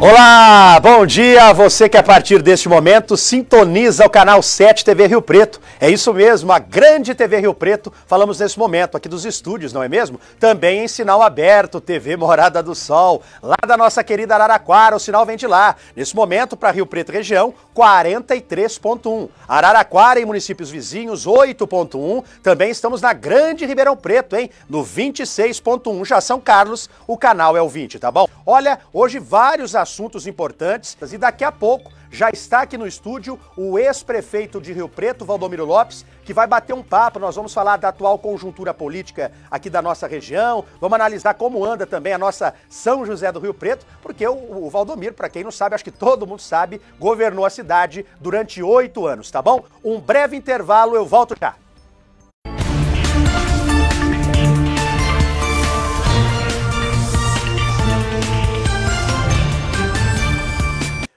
Olá, bom dia a você que a partir deste momento sintoniza o canal 7 TV Rio Preto. É isso mesmo, a grande TV Rio Preto. Falamos nesse momento aqui dos estúdios, não é mesmo? Também em sinal aberto, TV Morada do Sol, lá da nossa querida Araraquara, o sinal vem de lá. Nesse momento, para Rio Preto região, 43.1. Araraquara e municípios vizinhos, 8.1. Também estamos na grande Ribeirão Preto, hein? No 26.1. Já São Carlos, o canal é o 20, tá bom? Olha, hoje vários assuntos importantes e daqui a pouco já está aqui no estúdio o ex-prefeito de Rio Preto, Valdomiro Lopes, que vai bater um papo. Nós vamos falar da atual conjuntura política aqui da nossa região, vamos analisar como anda também a nossa São José do Rio Preto, porque o Valdomiro, para quem não sabe, acho que todo mundo sabe, governou a cidade durante 8 anos, tá bom? Um breve intervalo, eu volto já.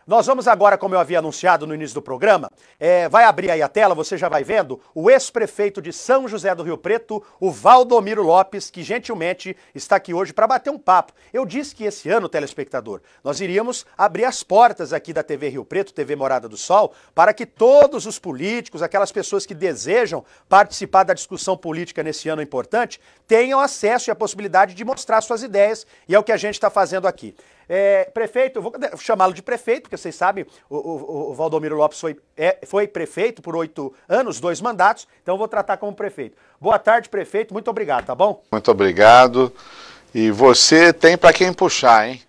Nós vamos agora, como eu havia anunciado no início do programa, vai abrir aí a tela, você já vai vendo, o ex-prefeito de São José do Rio Preto, o Valdomiro Lopes, que gentilmente está aqui hoje para bater um papo. Eu disse que esse ano, telespectador, nós iríamos abrir as portas aqui da TV Rio Preto, TV Morada do Sol, para que todos os políticos, aquelas pessoas que desejam participar da discussão política nesse ano importante, tenham acesso e a possibilidade de mostrar suas ideias, e é o que a gente está fazendo aqui. Prefeito, eu vou chamá-lo de prefeito, porque vocês sabem, o Valdomiro Lopes foi prefeito por 8 anos, 2 mandatos, então eu vou tratar como prefeito. Boa tarde, prefeito, muito obrigado, tá bom? Muito obrigado. E você tem para quem puxar, hein?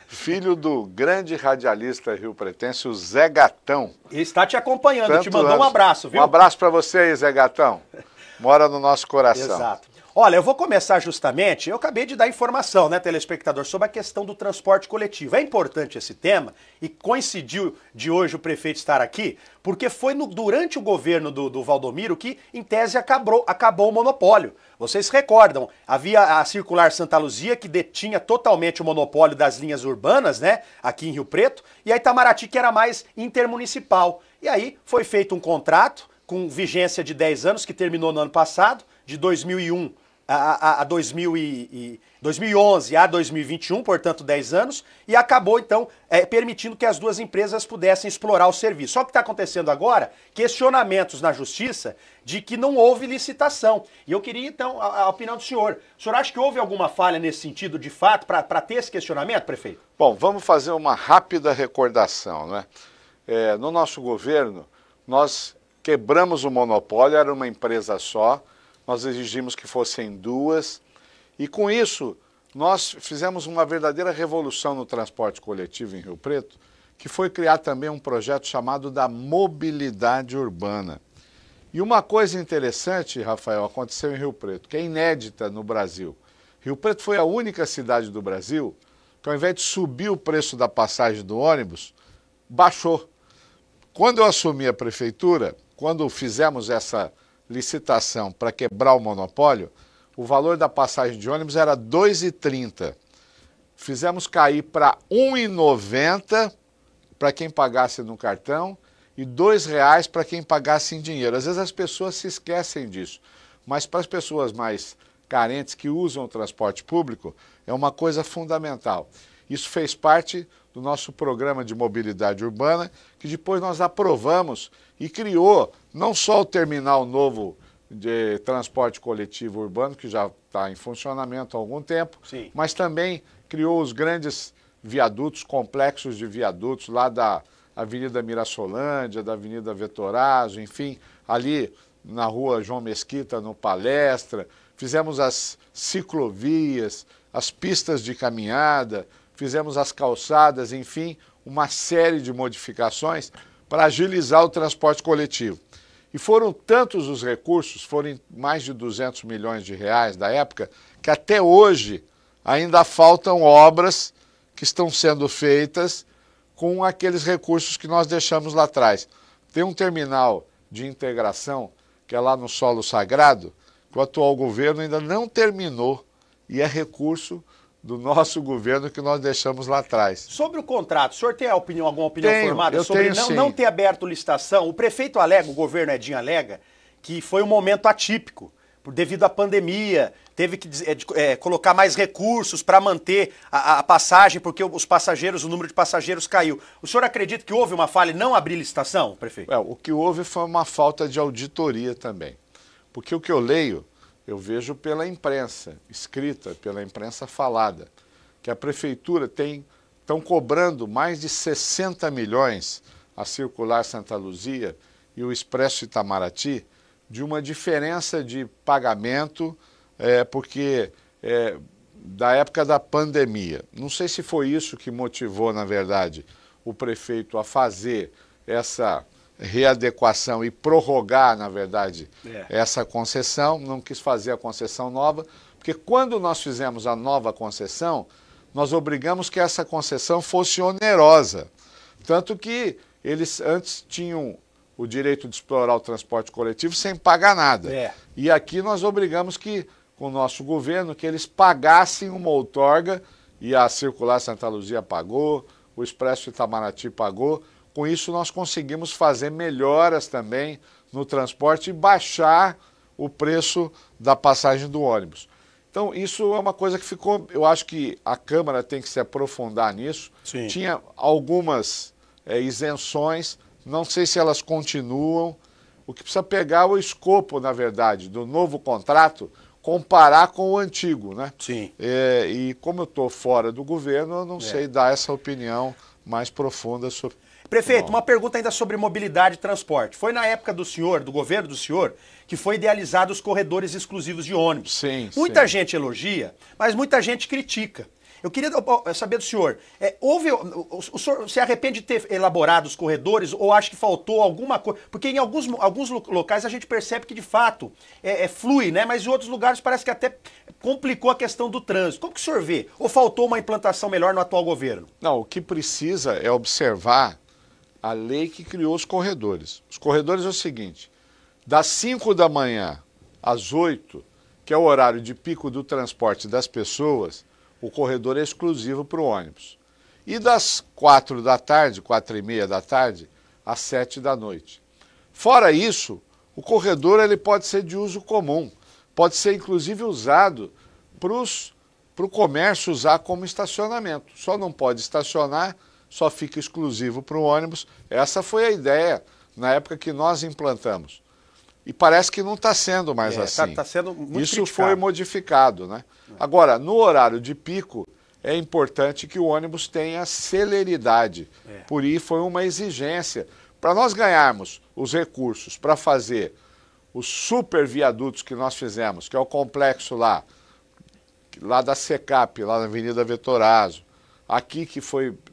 Filho do grande radialista rio-pretense, o Zé Gatão. Ele está te acompanhando, te mandou um abraço, viu? Um abraço para você aí, Zé Gatão. Mora no nosso coração. Exato. Olha, eu vou começar justamente, eu acabei de dar informação, né, telespectador, sobre a questão do transporte coletivo. É importante esse tema e coincidiu de hoje o prefeito estar aqui, porque foi durante o governo do Valdomiro que, em tese, acabou o monopólio. Vocês se recordam, havia a Circular Santa Luzia, que detinha totalmente o monopólio das linhas urbanas, né, aqui em Rio Preto, e a Itamaraty, que era mais intermunicipal. E aí foi feito um contrato com vigência de 10 anos, que terminou no ano passado, de 2001 a 2011 a 2021, portanto 10 anos, e acabou então permitindo que as duas empresas pudessem explorar o serviço. Só que está acontecendo agora questionamentos na justiça de que não houve licitação. E eu queria então a opinião do senhor. O senhor acha que houve alguma falha nesse sentido, de fato, para ter esse questionamento, prefeito? Bom, vamos fazer uma rápida recordação, né? No nosso governo, nós quebramos o monopólio, era uma empresa só, nós exigimos que fossem 2, e com isso nós fizemos uma verdadeira revolução no transporte coletivo em Rio Preto, que foi criar também um projeto chamado da mobilidade urbana. E uma coisa interessante, Rafael, aconteceu em Rio Preto, que é inédita no Brasil. Rio Preto foi a única cidade do Brasil que, ao invés de subir o preço da passagem do ônibus, baixou. Quando eu assumi a prefeitura, quando fizemos essa licitação para quebrar o monopólio, o valor da passagem de ônibus era R$ 2,30. Fizemos cair para R$ 1,90 para quem pagasse no cartão e R$ 2,00 para quem pagasse em dinheiro. Às vezes as pessoas se esquecem disso, mas para as pessoas mais carentes que usam o transporte público é uma coisa fundamental. Isso fez parte do nosso programa de mobilidade urbana, que depois nós aprovamos e criou não só o terminal novo de transporte coletivo urbano, que já está em funcionamento há algum tempo, sim, mas também criou os grandes viadutos, complexos de viadutos, lá da Avenida Mirassolândia, da Avenida Vetorazzo, enfim, ali na rua João Mesquita, no Palestra, fizemos as ciclovias, as pistas de caminhada, fizemos as calçadas, enfim, uma série de modificações para agilizar o transporte coletivo. E foram tantos os recursos, foram mais de 200 milhões de reais da época, que até hoje ainda faltam obras que estão sendo feitas com aqueles recursos que nós deixamos lá atrás. Tem um terminal de integração, que é lá no Solo Sagrado, que o atual governo ainda não terminou, e é recurso do nosso governo que nós deixamos lá atrás. Sobre o contrato, o senhor tem alguma opinião formada sobre não ter aberto licitação? O prefeito alega, o governo Edinho alega, que foi um momento atípico, devido à pandemia, teve que colocar mais recursos para manter a passagem, porque o número de passageiros caiu. O senhor acredita que houve uma falha em não abrir licitação, prefeito? O que houve foi uma falta de auditoria também. Porque o que eu leio, eu vejo pela imprensa escrita, pela imprensa falada, que a prefeitura estão cobrando mais de 60 milhões a Circular Santa Luzia e o Expresso Itamaraty, de uma diferença de pagamento, porque da época da pandemia. Não sei se foi isso que motivou, na verdade, o prefeito a fazer essa readequação e prorrogar, na verdade, essa concessão, não quis fazer a concessão nova, porque quando nós fizemos a nova concessão, nós obrigamos que essa concessão fosse onerosa. Tanto que eles antes tinham o direito de explorar o transporte coletivo sem pagar nada. E aqui nós obrigamos que, com o nosso governo, que eles pagassem uma outorga, e a Circular Santa Luzia pagou, o Expresso Itamaraty pagou. Com isso nós conseguimos fazer melhoras também no transporte e baixar o preço da passagem do ônibus. Então isso é uma coisa que ficou, eu acho que a Câmara tem que se aprofundar nisso. Sim. Tinha algumas isenções, não sei se elas continuam. O que precisa pegar é o escopo, na verdade, do novo contrato, comparar com o antigo, né? Sim. E como eu estou fora do governo, eu não sei dar essa opinião mais profunda sobre... Prefeito, uma pergunta ainda sobre mobilidade e transporte. Foi na época do senhor, do governo do senhor, que foi idealizado os corredores exclusivos de ônibus. Sim, muita gente elogia, mas muita gente critica. Eu queria saber do senhor, o senhor se arrepende de ter elaborado os corredores ou acha que faltou alguma coisa? Porque em alguns locais a gente percebe que de fato flui, né? Mas em outros lugares parece que até complicou a questão do trânsito. Como que o senhor vê? Ou faltou uma implantação melhor no atual governo? Não, o que precisa é observar a lei que criou os corredores. Os corredores é o seguinte, das 5 da manhã às 8, que é o horário de pico do transporte das pessoas, o corredor é exclusivo para o ônibus. E das 4 da tarde, 4h30 da tarde, às 7 da noite. Fora isso, o corredor ele pode ser de uso comum, pode ser inclusive usado para o comércio usar como estacionamento. Só não pode estacionar, só fica exclusivo para o ônibus. Essa foi a ideia na época que nós implantamos. E parece que não está sendo mais assim. Está sendo muito Isso criticado. foi modificado, né? Agora, no horário de pico, é importante que o ônibus tenha celeridade. Por isso foi uma exigência. Para nós ganharmos os recursos para fazer os super viadutos que nós fizemos, que é o complexo lá da SECAP, lá na Avenida Vetorazzo, aqui que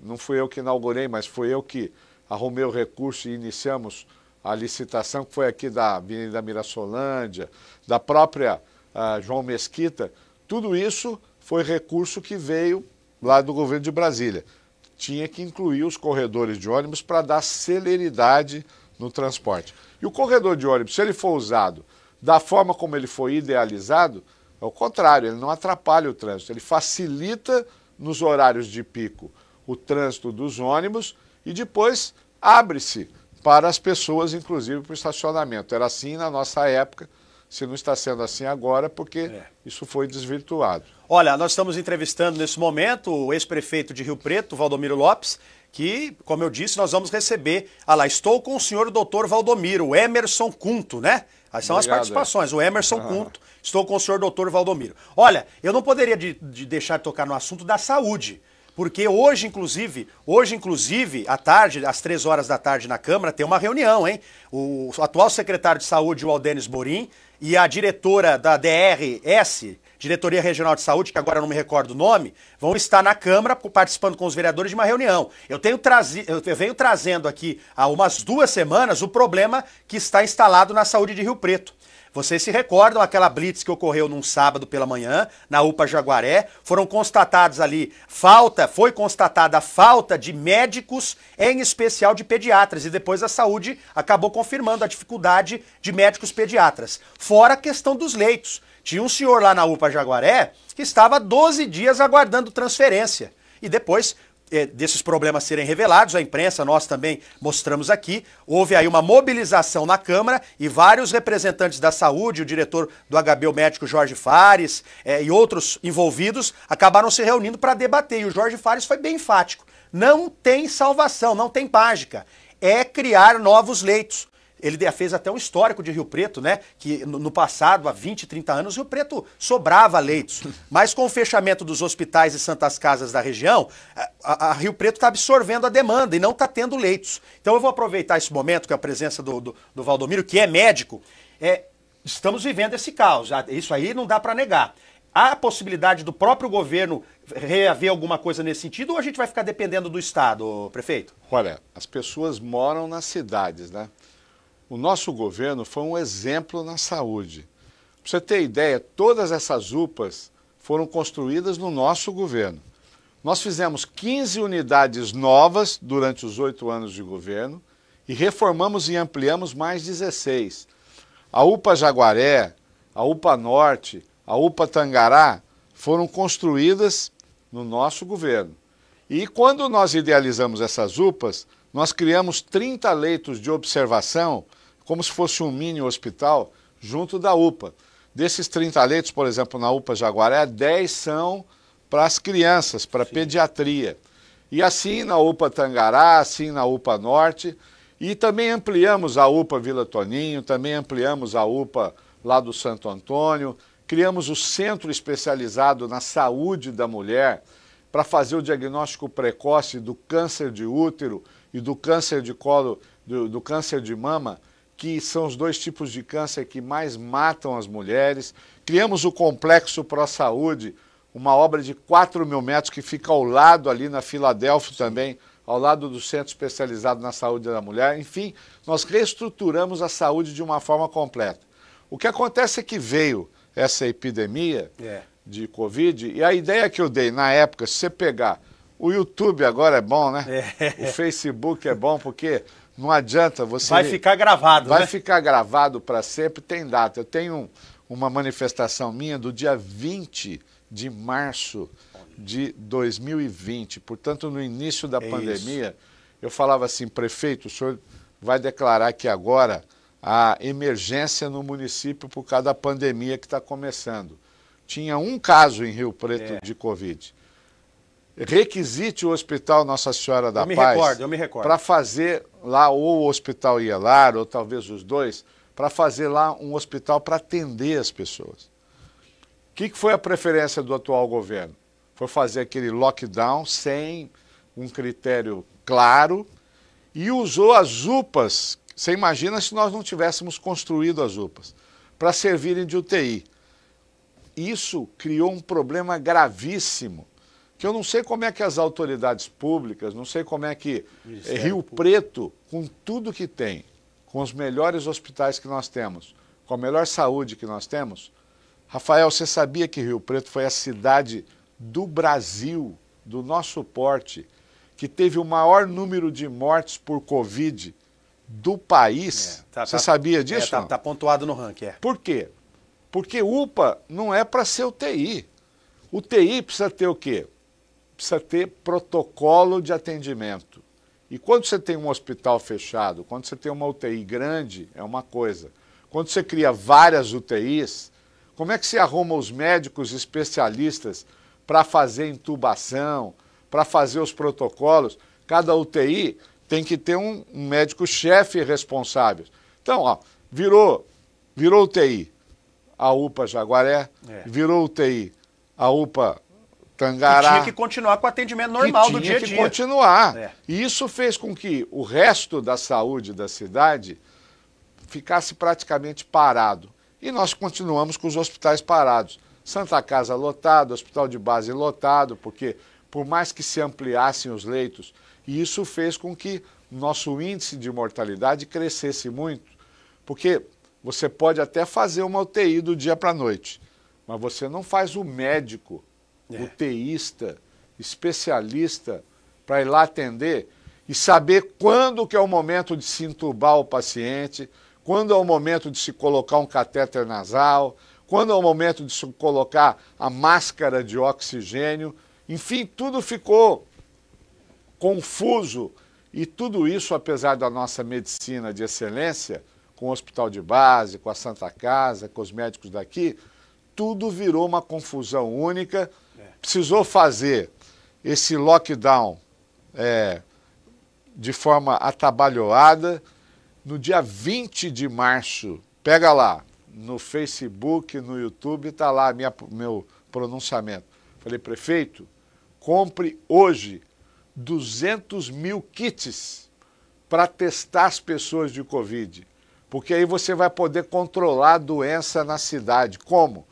não fui eu que inaugurei, mas foi eu que arrumei o recurso e iniciamos a licitação, que foi aqui da Avenida Mirassolândia, da própria João Mesquita. Tudo isso foi recurso que veio lá do governo de Brasília. Tinha que incluir os corredores de ônibus para dar celeridade no transporte. E o corredor de ônibus, se ele for usado da forma como ele foi idealizado, é o contrário, ele não atrapalha o trânsito, ele facilita nos horários de pico o trânsito dos ônibus e depois abre-se para as pessoas, inclusive para o estacionamento. Era assim na nossa época, se não está sendo assim agora, porque isso foi desvirtuado. Olha, nós estamos entrevistando nesse momento o ex-prefeito de Rio Preto, Valdomiro Lopes, que, como eu disse, nós vamos receber. Estou com o senhor doutor Valdomiro, o Emerson Cunto, né? Aí são as participações, o Emerson Cunto, estou com o senhor doutor Valdomiro. Olha, eu não poderia deixar de tocar no assunto da saúde. Porque hoje, inclusive, à tarde, às 3 horas da tarde na Câmara, tem uma reunião, hein? O atual secretário de Saúde, o Aldenis Borim, e a diretora da DRS, Diretoria Regional de Saúde, que agora eu não me recordo o nome, vão estar na Câmara participando com os vereadores de uma reunião. Eu venho trazendo aqui há umas 2 semanas o problema que está instalado na saúde de Rio Preto. Vocês se recordam aquela blitz que ocorreu num sábado pela manhã, na UPA Jaguaré, foi constatada a falta de médicos, em especial de pediatras, e depois a saúde acabou confirmando a dificuldade de médicos pediatras. Fora a questão dos leitos. Tinha um senhor lá na UPA Jaguaré que estava 12 dias aguardando transferência, e depois desses problemas serem revelados, a imprensa, nós também mostramos aqui, houve aí uma mobilização na Câmara e vários representantes da saúde, o diretor do HB, o médico Jorge Fares, e outros envolvidos, acabaram se reunindo para debater. E o Jorge Fares foi bem enfático. Não tem salvação, não tem mágica. É criar novos leitos. Ele fez até um histórico de Rio Preto, né? Que no passado, há 20, 30 anos, Rio Preto sobrava leitos. Mas com o fechamento dos hospitais e santas casas da região, a Rio Preto está absorvendo a demanda e não está tendo leitos. Então eu vou aproveitar esse momento com a presença do Valdomiro, que é médico. Estamos vivendo esse caos. Isso aí não dá para negar. Há a possibilidade do próprio governo reaver alguma coisa nesse sentido ou a gente vai ficar dependendo do Estado, prefeito? Olha, as pessoas moram nas cidades, né? O nosso governo foi um exemplo na saúde. Para você ter ideia, todas essas UPAs foram construídas no nosso governo. Nós fizemos 15 unidades novas durante os 8 anos de governo e reformamos e ampliamos mais 16. A UPA Jaguaré, a UPA Norte, a UPA Tangará foram construídas no nosso governo. E quando nós idealizamos essas UPAs, nós criamos 30 leitos de observação, como se fosse um mini hospital, junto da UPA. Desses 30 leitos, por exemplo, na UPA Jaguaré, 10 são para as crianças, para pediatria. E assim na UPA Tangará, assim na UPA Norte. E também ampliamos a UPA Vila Toninho, também ampliamos a UPA lá do Santo Antônio. Criamos o Centro Especializado na Saúde da Mulher para fazer o diagnóstico precoce do câncer de útero e do câncer de colo, do câncer de mama, que são os 2 tipos de câncer que mais matam as mulheres. Criamos o Complexo Pro Saúde, uma obra de 4.000 metros que fica ao lado ali na Filadélfia também, ao lado do Centro Especializado na Saúde da Mulher. Enfim, nós reestruturamos a saúde de uma forma completa. O que acontece é que veio essa epidemia de Covid e a ideia que eu dei na época, se você pegar, o YouTube agora é bom, né? O Facebook é bom porque não adianta você... Vai ficar gravado, Vai ficar gravado para sempre, tem data. Eu tenho uma manifestação minha do dia 20 de março de 2020. Portanto, no início da pandemia, eu falava assim, prefeito, o senhor vai declarar que agora a emergência no município por causa da pandemia que está começando. Tinha um caso em Rio Preto de Covid. Requisite o Hospital Nossa Senhora da Paz para fazer lá, ou o Hospital Ielar, ou talvez os dois, para fazer lá um hospital para atender as pessoas. O que foi a preferência do atual governo? Foi fazer aquele lockdown sem um critério claro e usou as UPAs. Você imagina se nós não tivéssemos construído as UPAs para servirem de UTI. Isso criou um problema gravíssimo, que eu não sei como é que as autoridades públicas, não sei como é que Rio Preto, com tudo que tem, com os melhores hospitais que nós temos, com a melhor saúde que nós temos. Rafael, você sabia que Rio Preto foi a cidade do Brasil, do nosso porte, que teve o maior número de mortes por Covid do país? Você sabia disso? Está pontuado no ranking. Por quê? Porque UPA não é para ser UTI. UTI precisa ter o quê? Precisa ter protocolo de atendimento. E quando você tem um hospital fechado, quando você tem uma UTI grande, é uma coisa. Quando você cria várias UTIs, como é que se arruma os médicos especialistas para fazer intubação, para fazer os protocolos? Cada UTI tem que ter um médico-chefe responsável. Então, ó, virou UTI a UPA Jaguaré, virou UTI a UPA Tangará. E tinha que continuar com o atendimento normal do dia a dia. Tinha que continuar. E isso fez com que o resto da saúde da cidade ficasse praticamente parado. E nós continuamos com os hospitais parados. Santa Casa lotado, Hospital de Base lotado, porque por mais que se ampliassem os leitos, e isso fez com que o nosso índice de mortalidade crescesse muito. Porque você pode até fazer uma UTI do dia para a noite, mas você não faz o médico, UTIsta, especialista, para ir lá atender e saber quando que é o momento de se entubar o paciente, quando é o momento de se colocar um catéter nasal, quando é o momento de se colocar a máscara de oxigênio. Enfim, tudo ficou confuso. E tudo isso, apesar da nossa medicina de excelência, com o hospital de base, com a Santa Casa, com os médicos daqui, tudo virou uma confusão única. Precisou fazer esse lockdown de forma atabalhoada. No dia 20 de março, pega lá, no Facebook, no YouTube, está lá meu pronunciamento. Falei, prefeito, compre hoje 200 mil kits para testar as pessoas de Covid, porque aí você vai poder controlar a doença na cidade. Como?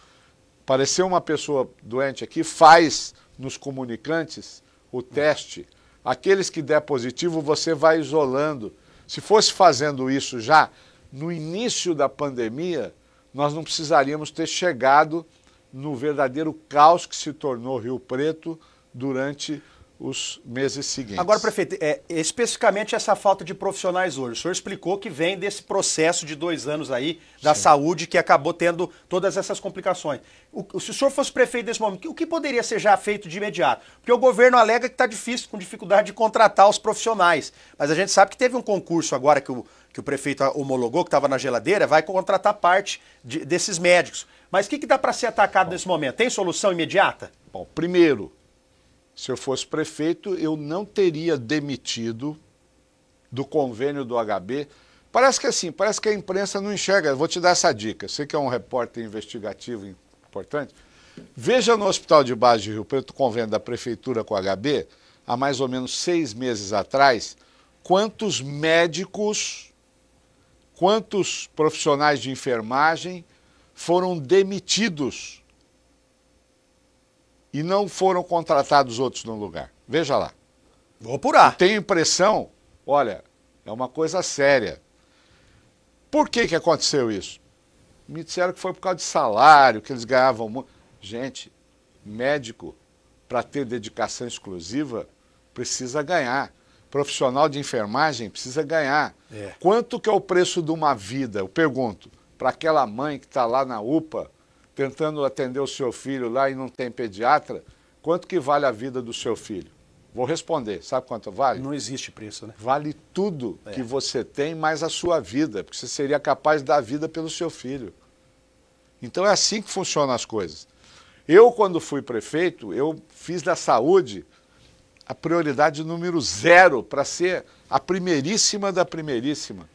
Apareceu uma pessoa doente aqui, faz nos comunicantes o teste. Aqueles que der positivo, você vai isolando. Se fosse fazendo isso já no início da pandemia, nós não precisaríamos ter chegado no verdadeiro caos que se tornou Rio Preto durante os meses seguintes. Agora, prefeito, especificamente essa falta de profissionais hoje, o senhor explicou que vem desse processo de 2 anos aí da saúde que acabou tendo todas essas complicações. Se o senhor fosse prefeito nesse momento, o que poderia ser já feito de imediato? Porque o governo alega que está difícil, com dificuldade de contratar os profissionais, mas a gente sabe que teve um concurso agora que o prefeito homologou, que estava na geladeira, vai contratar parte desses médicos. Mas o que dá para ser atacado nesse momento? Tem solução imediata? Bom, primeiro, se eu fosse prefeito, eu não teria demitido do convênio do HB. Parece que assim, parece que a imprensa não enxerga. Eu vou te dar essa dica. Você que é um repórter investigativo importante. Veja no Hospital de Base de Rio Preto, o convênio da prefeitura com o HB, há mais ou menos 6 meses atrás, quantos médicos, quantos profissionais de enfermagem foram demitidos e não foram contratados outros no lugar. Veja lá. Vou apurar. Eu tenho impressão, olha, é uma coisa séria. Por que aconteceu isso? Me disseram que foi por causa de salário, que eles ganhavam muito. Gente, médico, para ter dedicação exclusiva, precisa ganhar. Profissional de enfermagem precisa ganhar. Quanto que é o preço de uma vida? Eu pergunto, para aquela mãe que está lá na UPA, tentando atender o seu filho lá e não tem pediatra, quanto que vale a vida do seu filho? Vou responder. Sabe quanto vale? Não existe preço, né? Vale tudo que você tem, mais a sua vida, porque você seria capaz de dar vida pelo seu filho. Então é assim que funcionam as coisas. Eu, quando fui prefeito, eu fiz da saúde a prioridade número 0 para ser a primeiríssima da primeiríssima.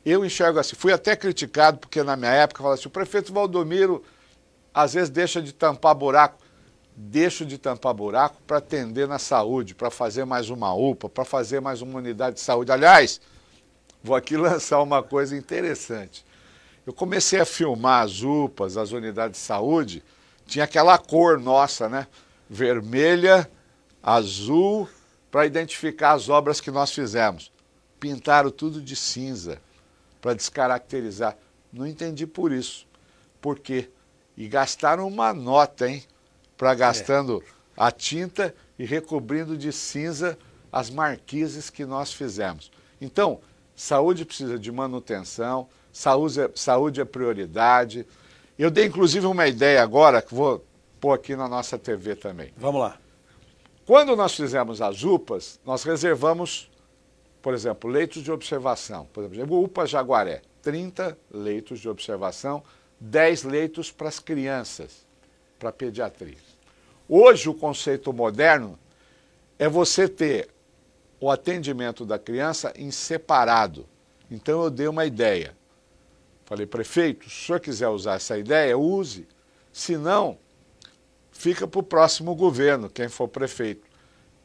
Eu enxergo assim. Fui até criticado, porque na minha época falava assim, o prefeito Valdomiro às vezes deixa de tampar buraco. Deixo de tampar buraco para atender na saúde, para fazer mais uma UPA, para fazer mais uma unidade de saúde. Aliás, vou aqui lançar uma coisa interessante. Eu comecei a filmar as UPAs, as unidades de saúde, tinha aquela cor nossa, né? Vermelha, azul, para identificar as obras que nós fizemos. Pintaram tudo de cinza, para descaracterizar. Não entendi por isso. Por quê? E gastaram uma nota, hein? Para gastando a tinta e recobrindo de cinza as marquises que nós fizemos. Então, saúde precisa de manutenção, saúde é prioridade. Eu dei inclusive uma ideia agora, que vou pôr aqui na nossa TV também. Vamos lá. Quando nós fizemos as UPAs, nós reservamos, por exemplo, leitos de observação. Por exemplo, UPA Jaguaré, 30 leitos de observação, 10 leitos para as crianças, para a pediatria. Hoje, o conceito moderno é você ter o atendimento da criança em separado. Então, eu dei uma ideia. Falei, prefeito, se o senhor quiser usar essa ideia, use. Se não, fica para o próximo governo, quem for prefeito.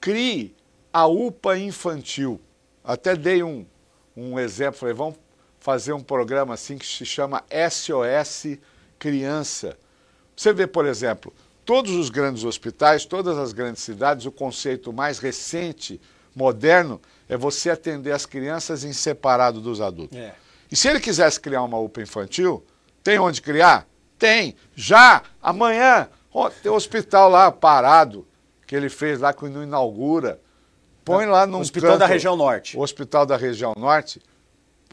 Crie a UPA infantil. Até dei um exemplo, falei, vamos fazer um programa assim que se chama SOS Criança. Você vê, por exemplo, todos os grandes hospitais, todas as grandes cidades, o conceito mais recente, moderno, é você atender as crianças em separado dos adultos. E se ele quisesse criar uma UPA infantil, tem onde criar? Tem. Já, amanhã, tem um hospital lá parado, que ele fez lá, que não inaugura. Põe lá num Hospital da Região Norte. O Hospital da Região Norte.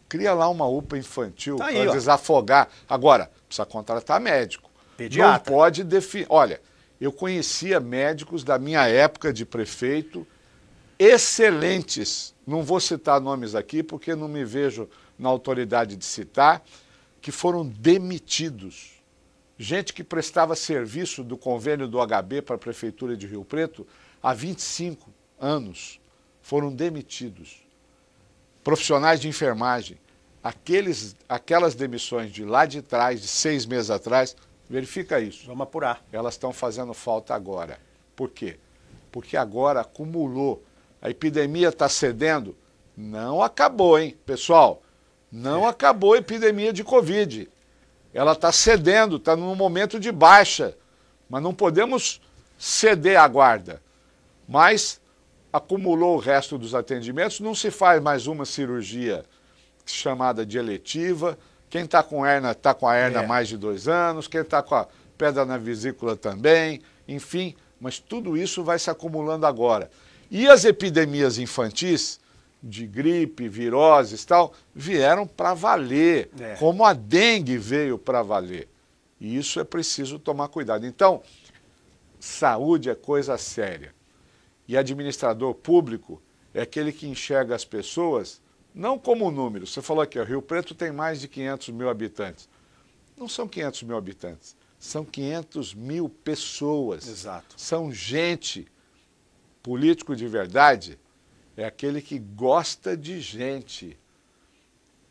Cria lá uma UPA infantil Tá aí, para desafogar. Agora, precisa contratar médico. Pediatra. Não pode definir. Olha, eu conhecia médicos da minha época de prefeito excelentes, não vou citar nomes aqui porque não me vejo na autoridade de citar, que foram demitidos. Gente que prestava serviço do convênio do HB para a Prefeitura de Rio Preto há 25 anos foram demitidos. Profissionais de enfermagem, aquelas demissões de lá de trás, de 6 meses atrás, verifica isso. Vamos apurar. Elas estão fazendo falta agora. Por quê? Porque agora acumulou. A epidemia está cedendo? Não acabou, hein, pessoal? Não acabou a epidemia de Covid. Ela está cedendo, está num momento de baixa. Mas não podemos ceder a guarda. Mas acumulou o resto dos atendimentos, não se faz mais uma cirurgia chamada de eletiva. Quem está com hernia, está com a hernia há mais de 2 anos. Quem está com a pedra na vesícula também. Enfim, mas tudo isso vai se acumulando agora. E as epidemias infantis, de gripe, viroses e tal, vieram para valer, como a dengue veio para valer. E isso é preciso tomar cuidado. Então, saúde é coisa séria. E administrador público é aquele que enxerga as pessoas não como número. Você falou aqui, o Rio Preto tem mais de 500 mil habitantes. Não são 500 mil habitantes, são 500 mil pessoas. Exato. São gente. Político de verdade é aquele que gosta de gente.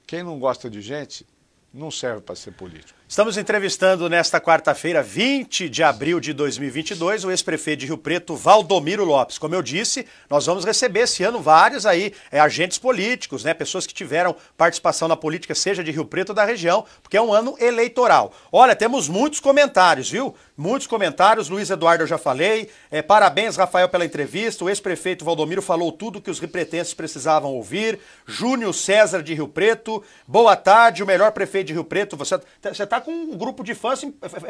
Quem não gosta de gente não serve para ser político. Estamos entrevistando nesta quarta-feira, 20 de abril de 2022, o ex-prefeito de Rio Preto, Valdomiro Lopes. Como eu disse, nós vamos receber esse ano vários aí agentes políticos, né, pessoas que tiveram participação na política, seja de Rio Preto ou da região, porque é um ano eleitoral. Olha, temos muitos comentários, viu? Muitos comentários. Luiz Eduardo, eu já falei. Parabéns, Rafael, pela entrevista. O ex-prefeito Valdomiro falou tudo que os ripretenses precisavam ouvir. Júnior César de Rio Preto. Boa tarde, o melhor prefeito de Rio Preto. Você tá com um grupo de fãs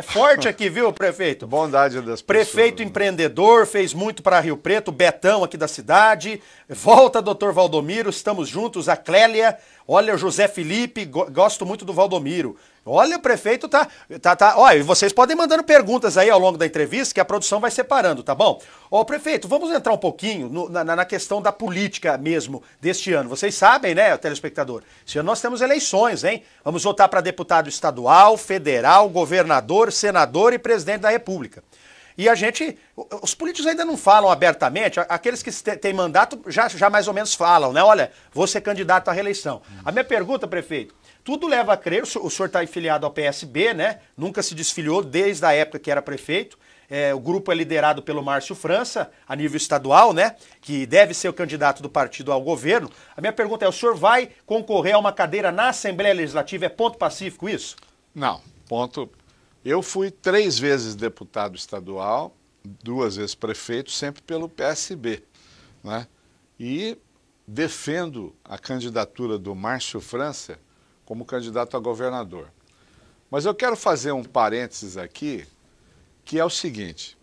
forte aqui, viu, prefeito? Bondade das pessoas. Prefeito empreendedor, fez muito para Rio Preto, Betão aqui da cidade. Volta, doutor Valdomiro, estamos juntos. A Clélia, olha, o José Felipe, gosto muito do Valdomiro. Olha, o prefeito olha, vocês podem mandando perguntas aí ao longo da entrevista que a produção vai separando, tá bom? Ó, prefeito, vamos entrar um pouquinho na questão da política mesmo deste ano. Vocês sabem, né, telespectador? Esse ano nós temos eleições, hein? Vamos votar para deputado estadual, federal, governador, senador e presidente da República. E os políticos ainda não falam abertamente, aqueles que têm mandato já mais ou menos falam, né? Olha, vou ser candidato à reeleição. A minha pergunta, prefeito, tudo leva a crer, o senhor está afiliado ao PSB, né? Nunca se desfiliou desde a época que era prefeito. O grupo é liderado pelo Márcio França, a nível estadual, né? Que deve ser o candidato do partido ao governo. A minha pergunta é, o senhor vai concorrer a uma cadeira na Assembleia Legislativa? É ponto pacífico isso? Não, ponto. Eu fui 3 vezes deputado estadual, 2 vezes prefeito, sempre pelo PSB, né? E defendo a candidatura do Márcio França como candidato a governador. Mas eu quero fazer um parênteses aqui, que é o seguinte.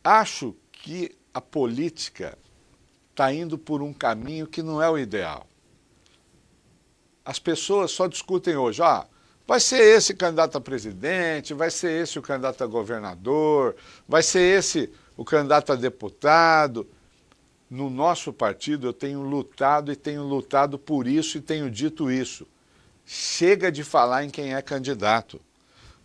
Acho que a política está indo por um caminho que não é o ideal. As pessoas só discutem hoje, vai ser esse candidato a presidente, vai ser esse o candidato a governador, vai ser esse o candidato a deputado. No nosso partido eu tenho lutado por isso e tenho dito isso. Chega de falar em quem é candidato.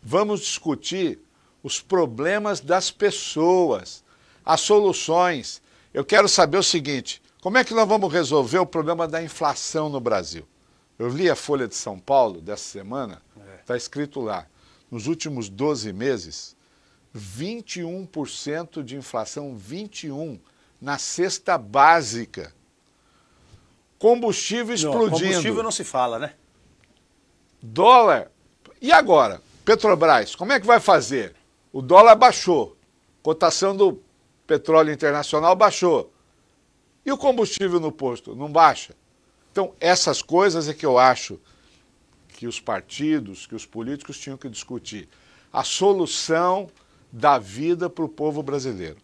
Vamos discutir os problemas das pessoas, as soluções. Eu quero saber o seguinte, como é que nós vamos resolver o problema da inflação no Brasil? Eu li a Folha de São Paulo dessa semana, está escrito lá, nos últimos 12 meses, 21% de inflação, 21% na cesta básica. Combustível explodindo. Combustível não se fala, né? Dólar. E agora? Petrobras, como é que vai fazer? O dólar baixou. Cotação do petróleo internacional baixou. E o combustível no posto? Não baixa? Então, essas coisas é que eu acho que os partidos, que os políticos tinham que discutir. A solução da vida para o povo brasileiro.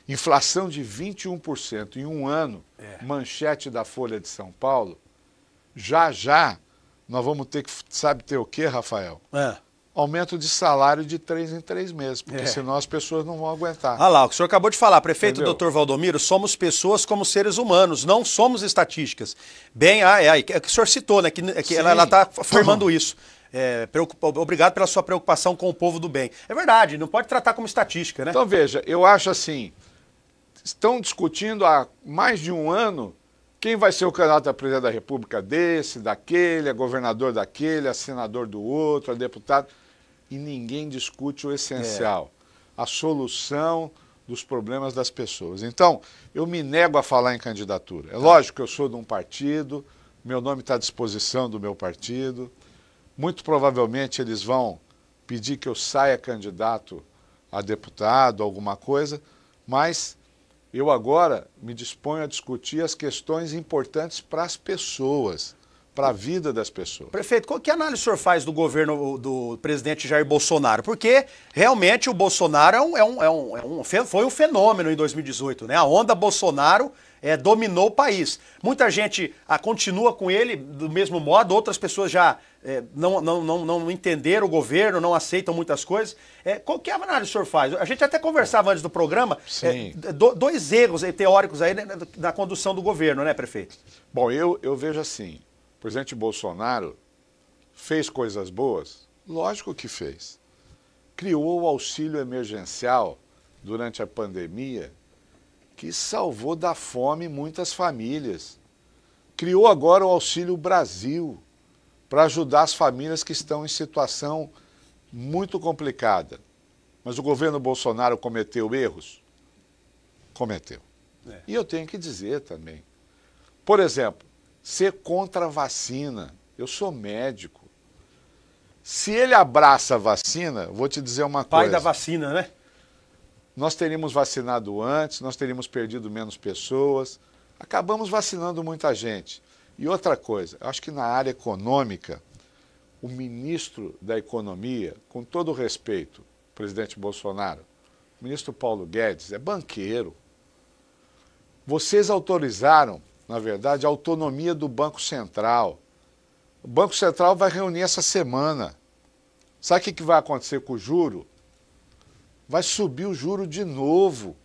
Inflação de 21% em um ano, manchete da Folha de São Paulo. Já nós vamos ter que, sabe ter o quê, Rafael? aumento de salário de 3 em 3 meses, porque senão as pessoas não vão aguentar. Ah lá, o que o senhor acabou de falar, prefeito. Entendeu? Dr. Valdomiro, somos pessoas como seres humanos, não somos estatísticas. Bem, que o senhor citou, né, que ela está afirmando isso. Obrigado pela sua preocupação com o povo do bem. É verdade, não pode tratar como estatística, né? Então veja, eu acho assim, estão discutindo há mais de um ano quem vai ser o candidato a presidente da República desse, daquele, a governador daquele, a senador do outro, a deputado, e ninguém discute o essencial, a solução dos problemas das pessoas. Então, eu me nego a falar em candidatura. É lógico que eu sou de um partido, meu nome está à disposição do meu partido, muito provavelmente eles vão pedir que eu saia candidato a deputado, alguma coisa, mas eu agora me disponho a discutir as questões importantes para as pessoas, para a vida das pessoas. Prefeito, que análise o senhor faz do governo do presidente Jair Bolsonaro? Porque realmente o Bolsonaro foi um fenômeno em 2018, né? A onda Bolsonaro dominou o país. Muita gente continua com ele do mesmo modo, outras pessoas já não entenderam o governo, não aceitam muitas coisas. Qual que análise o senhor faz? A gente até conversava antes do programa, dois erros teóricos aí na condução do governo, né, prefeito? Bom, eu vejo assim, o presidente Bolsonaro fez coisas boas? Lógico que fez. Criou o auxílio emergencial durante a pandemia, que salvou da fome muitas famílias. Criou agora o Auxílio Brasil, para ajudar as famílias que estão em situação muito complicada. Mas o governo Bolsonaro cometeu erros? Cometeu. E eu tenho que dizer também. Por exemplo, ser contra a vacina. Eu sou médico. Se ele abraça a vacina, vou te dizer uma coisa. Pai da vacina, né? Nós teríamos vacinado antes, nós teríamos perdido menos pessoas, acabamos vacinando muita gente. E outra coisa, eu acho que na área econômica, o ministro da Economia, com todo o respeito, presidente Bolsonaro, o ministro Paulo Guedes, é banqueiro. Vocês autorizaram, na verdade, a autonomia do Banco Central. O Banco Central vai reunir essa semana. Sabe o que vai acontecer com o juro? Vai subir o juro de novo.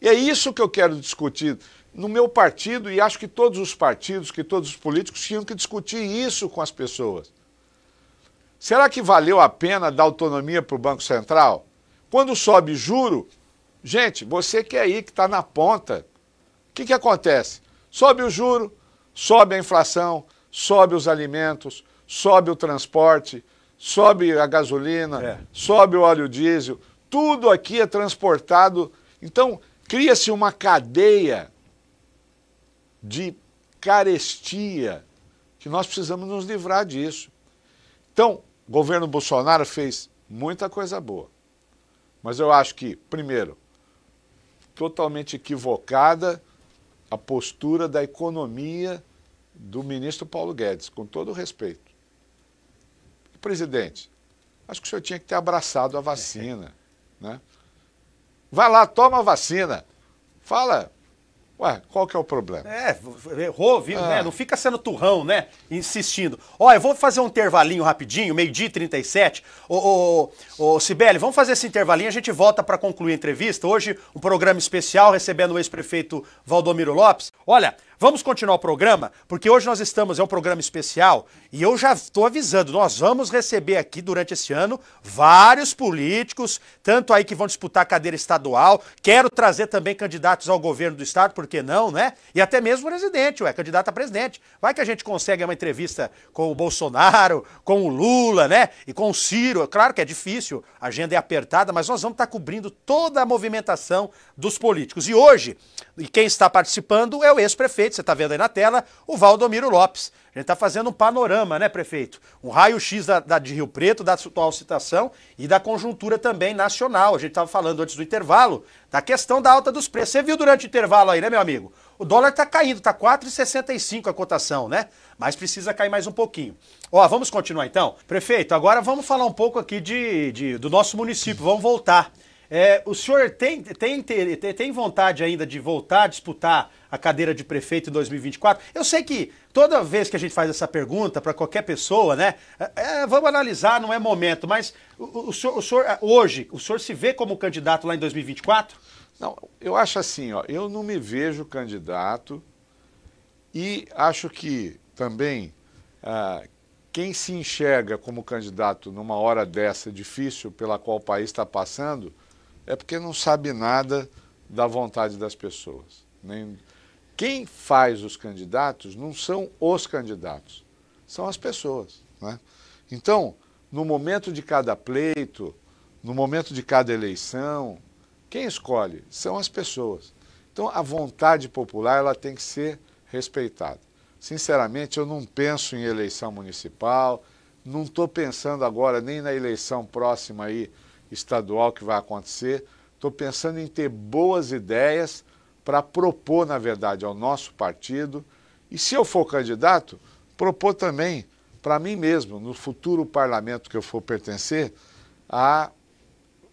E é isso que eu quero discutir no meu partido, e acho que todos os partidos, que todos os políticos tinham que discutir isso com as pessoas. Será que valeu a pena dar autonomia para o Banco Central? Quando sobe juro, gente, você que é aí, que está na ponta, o que acontece? Sobe o juro, sobe a inflação, sobe os alimentos, sobe o transporte, sobe a gasolina, sobe o óleo diesel, tudo aqui é transportado. Então, cria-se uma cadeia de carestia que nós precisamos nos livrar disso. Então, o governo Bolsonaro fez muita coisa boa. Mas eu acho que, primeiro, totalmente equivocada a postura da economia do ministro Paulo Guedes, com todo o respeito. Presidente, acho que o senhor tinha que ter abraçado a vacina, né? Vai lá, toma a vacina. Fala, ué, qual que é o problema? Errou, viu, né? Não fica sendo turrão, né? Insistindo. Ó, eu vou fazer um intervalinho rapidinho, 12h37. Ô, Cibele, vamos fazer esse intervalinho, a gente volta para concluir a entrevista. Hoje, um programa especial recebendo o ex-prefeito Valdomiro Lopes. Olha, vamos continuar o programa, porque hoje nós estamos, é um programa especial, e eu já estou avisando, nós vamos receber aqui durante esse ano vários políticos, tanto aí que vão disputar a cadeira estadual, quero trazer também candidatos ao governo do estado, por que não, né? E até mesmo o presidente, candidato a presidente. Vai que a gente consegue uma entrevista com o Bolsonaro, com o Lula, né? E com o Ciro. Claro que é difícil, a agenda é apertada, mas nós vamos estar cobrindo toda a movimentação dos políticos. E hoje, quem está participando é o ex-prefeito, você está vendo aí na tela, o Valdomiro Lopes. A gente está fazendo um panorama, né, prefeito? Um raio-x de Rio Preto, da atual situação e da conjuntura também nacional. A gente estava falando antes do intervalo da questão da alta dos preços. Você viu durante o intervalo aí, né, meu amigo? O dólar está caindo, está 4,65 a cotação, né? Mas precisa cair mais um pouquinho. Ó, vamos continuar então? Prefeito, agora vamos falar um pouco aqui do nosso município, vamos voltar. O senhor tem vontade ainda de voltar a disputar a cadeira de prefeito em 2024? Eu sei que toda vez que a gente faz essa pergunta para qualquer pessoa, né? Vamos analisar, não é momento, mas o senhor hoje, o senhor se vê como candidato lá em 2024? Não, eu acho assim, ó, eu não me vejo candidato e acho que também quem se enxerga como candidato numa hora dessa difícil pela qual o país está passando é porque não sabe nada da vontade das pessoas. Quem faz os candidatos não são os candidatos, são as pessoas, né? Então, no momento de cada pleito, no momento de cada eleição, quem escolhe são as pessoas. Então, a vontade popular ela tem que ser respeitada. Sinceramente, eu não penso em eleição municipal, não estou pensando agora nem na eleição próxima aí, estadual que vai acontecer, estou pensando em ter boas ideias para propor, na verdade, ao nosso partido e, se eu for candidato, propor também para mim mesmo, no futuro parlamento que eu for pertencer, a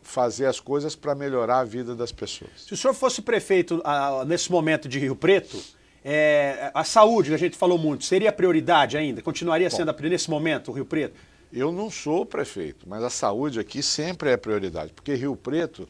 fazer as coisas para melhorar a vida das pessoas. Se o senhor fosse prefeito nesse momento de Rio Preto, a saúde, que a gente falou muito, seria prioridade ainda? Continuaria sendo nesse momento o Rio Preto? Eu não sou prefeito, mas a saúde aqui sempre é prioridade, porque Rio Preto,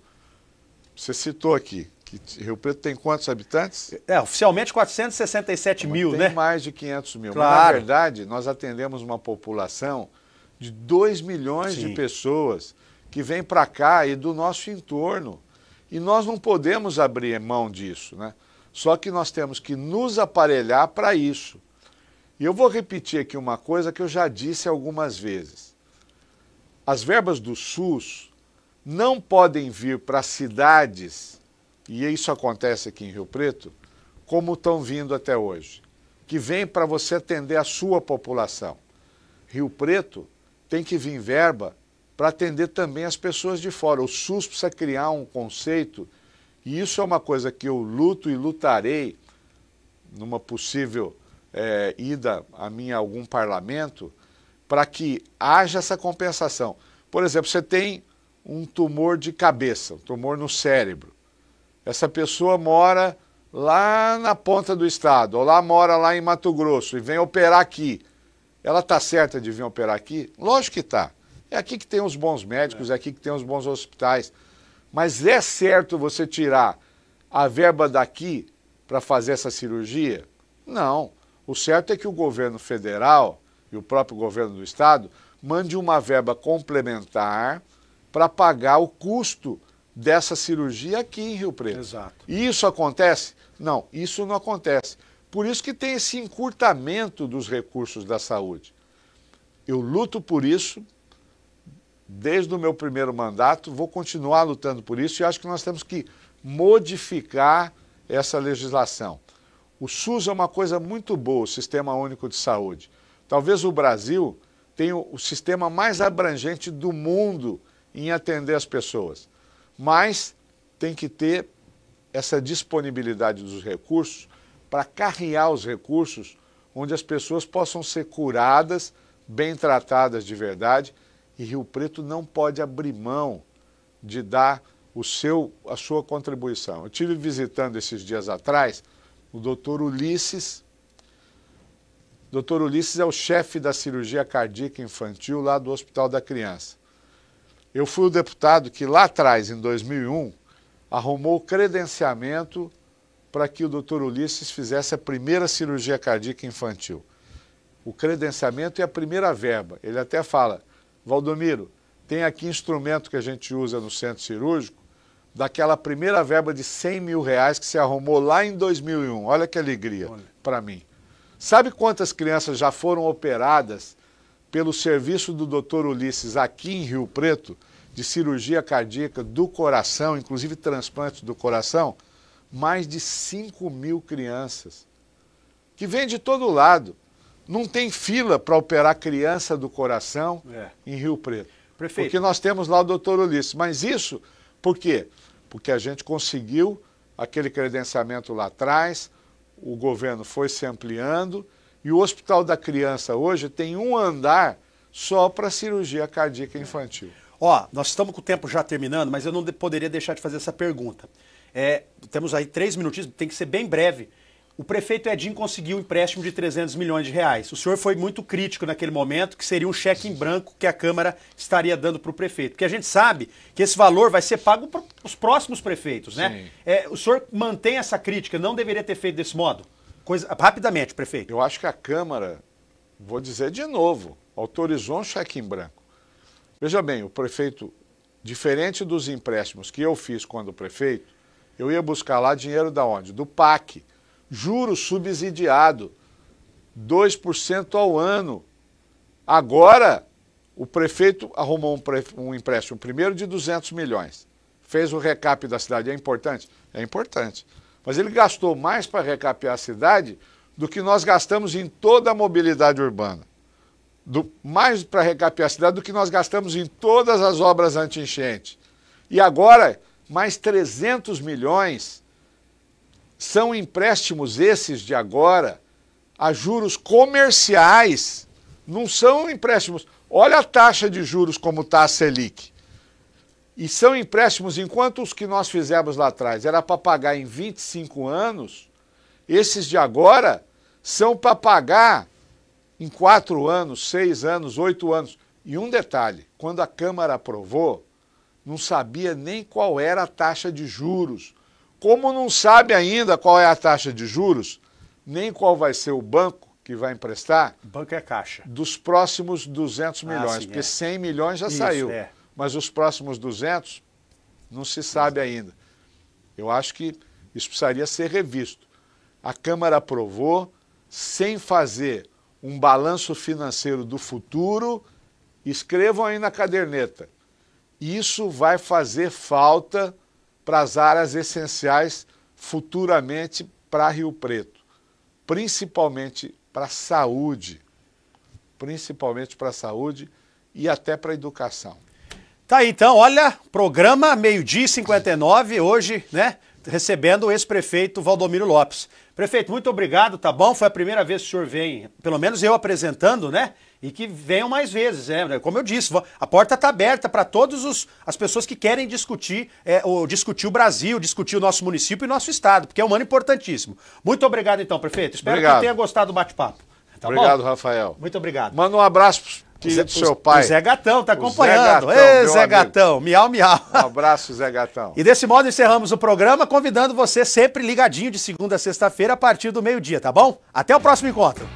você citou aqui, que Rio Preto tem quantos habitantes? Oficialmente 467 mil, né? Tem mais de 500 mil, claro. Mas na verdade nós atendemos uma população de 2 milhões de pessoas que vêm para cá e do nosso entorno. E nós não podemos abrir mão disso, né? Só que nós temos que nos aparelhar para isso. E eu vou repetir aqui uma coisa que eu já disse algumas vezes. As verbas do SUS não podem vir para cidades, e isso acontece aqui em Rio Preto, como estão vindo até hoje, que vem para você atender a sua população. Rio Preto tem que vir verba para atender também as pessoas de fora. O SUS precisa criar um conceito, e isso é uma coisa que eu luto e lutarei numa possível ida a mim a algum parlamento, para que haja essa compensação. Por exemplo, você tem um tumor de cabeça, um tumor no cérebro. Essa pessoa mora lá na ponta do estado, ou mora lá em Mato Grosso e vem operar aqui. Ela está certa de vir operar aqui? Lógico que está. É aqui que tem os bons médicos, é aqui que tem os bons hospitais. Mas é certo você tirar a verba daqui para fazer essa cirurgia? Não. O certo é que o governo federal e o próprio governo do estado mande uma verba complementar para pagar o custo dessa cirurgia aqui em Rio Preto. Exato. E isso acontece? Não, isso não acontece. Por isso que tem esse encurtamento dos recursos da saúde. Eu luto por isso desde o meu primeiro mandato, vou continuar lutando por isso e acho que nós temos que modificar essa legislação. O SUS é uma coisa muito boa, o Sistema Único de Saúde. Talvez o Brasil tenha o sistema mais abrangente do mundo em atender as pessoas. Mas tem que ter essa disponibilidade dos recursos para carrear os recursos onde as pessoas possam ser curadas, bem tratadas de verdade. E Rio Preto não pode abrir mão de dar a sua contribuição. Eu estive visitando esses dias atrás o Dr. Ulisses. Dr. Ulisses é o chefe da cirurgia cardíaca infantil lá do Hospital da Criança. Eu fui o deputado que lá atrás, em 2001, arrumou o credenciamento para que o Dr. Ulisses fizesse a primeira cirurgia cardíaca infantil. O credenciamento é a primeira verba. Ele até fala, Valdomiro, tem aqui instrumento que a gente usa no centro cirúrgico, daquela primeira verba de 100 mil reais que se arrumou lá em 2001. Olha que alegria para mim. Sabe quantas crianças já foram operadas pelo serviço do Dr. Ulisses aqui em Rio Preto, de cirurgia cardíaca do coração, inclusive transplantes do coração? Mais de 5 mil crianças, que vêm de todo lado. Não tem fila para operar criança do coração em Rio Preto. Prefeito. Porque nós temos lá o Dr. Ulisses. Mas isso, por quê? Porque a gente conseguiu aquele credenciamento lá atrás, o governo foi se ampliando e o Hospital da Criança hoje tem um andar só para cirurgia cardíaca infantil. Ó, nós estamos com o tempo já terminando, mas eu não poderia deixar de fazer essa pergunta. Temos aí 3 minutinhos, tem que ser bem breve. O prefeito Edinho conseguiu um empréstimo de 300 milhões de reais. O senhor foi muito crítico naquele momento, que seria um cheque em branco que a Câmara estaria dando para o prefeito. Porque a gente sabe que esse valor vai ser pago para os próximos prefeitos, né? O senhor mantém essa crítica, não deveria ter feito desse modo? Rapidamente, prefeito. Eu acho que a Câmara, vou dizer de novo, autorizou um cheque em branco. Veja bem, o prefeito, diferente dos empréstimos que eu fiz quando prefeito, eu ia buscar lá dinheiro da onde? Do PAC. Juros subsidiado, 2% ao ano. Agora, o prefeito arrumou um empréstimo primeiro de 200 milhões. Fez o recap da cidade. É importante? É importante. Mas ele gastou mais para recapear a cidade do que nós gastamos em toda a mobilidade urbana. Mais para recapear a cidade do que nós gastamos em todas as obras anti-enchente. E agora, mais 300 milhões... São empréstimos esses de agora a juros comerciais, não são empréstimos. Olha a taxa de juros como está a Selic. E são empréstimos, enquanto os que nós fizemos lá atrás era para pagar em 25 anos, esses de agora são para pagar em 4 anos, 6 anos, 8 anos. E um detalhe, quando a Câmara aprovou, não sabia nem qual era a taxa de juros. Como não sabe ainda qual é a taxa de juros, nem qual vai ser o banco que vai emprestar... O banco é a Caixa. ...dos próximos 200 milhões, sim, porque 100 milhões já saiu. Mas os próximos 200 não se sabe ainda. Eu acho que isso precisaria ser revisto. A Câmara aprovou sem fazer um balanço financeiro do futuro. Escrevam aí na caderneta. Isso vai fazer falta para as áreas essenciais futuramente para Rio Preto, principalmente para a saúde, e até para a educação. Tá aí então, olha, programa 12h59, hoje, né, recebendo o ex-prefeito Valdomiro Lopes. Prefeito, muito obrigado, tá bom? Foi a primeira vez que o senhor vem, pelo menos eu apresentando, né? E que venham mais vezes, né? Como eu disse, a porta está aberta para todas as pessoas que querem discutir o Brasil, discutir o nosso município e o nosso estado, porque é um ano importantíssimo. Muito obrigado então, prefeito. Espero que tenha gostado do bate-papo. Tá obrigado, bom? Rafael. Muito obrigado. Manda um abraço querido do seu pai. O Zé Gatão tá acompanhando. Ei, Zé Gatão, miau, miau. Um abraço, Zé Gatão. E desse modo encerramos o programa, convidando você sempre ligadinho de segunda a sexta-feira a partir do meio-dia, tá bom? Até o próximo encontro.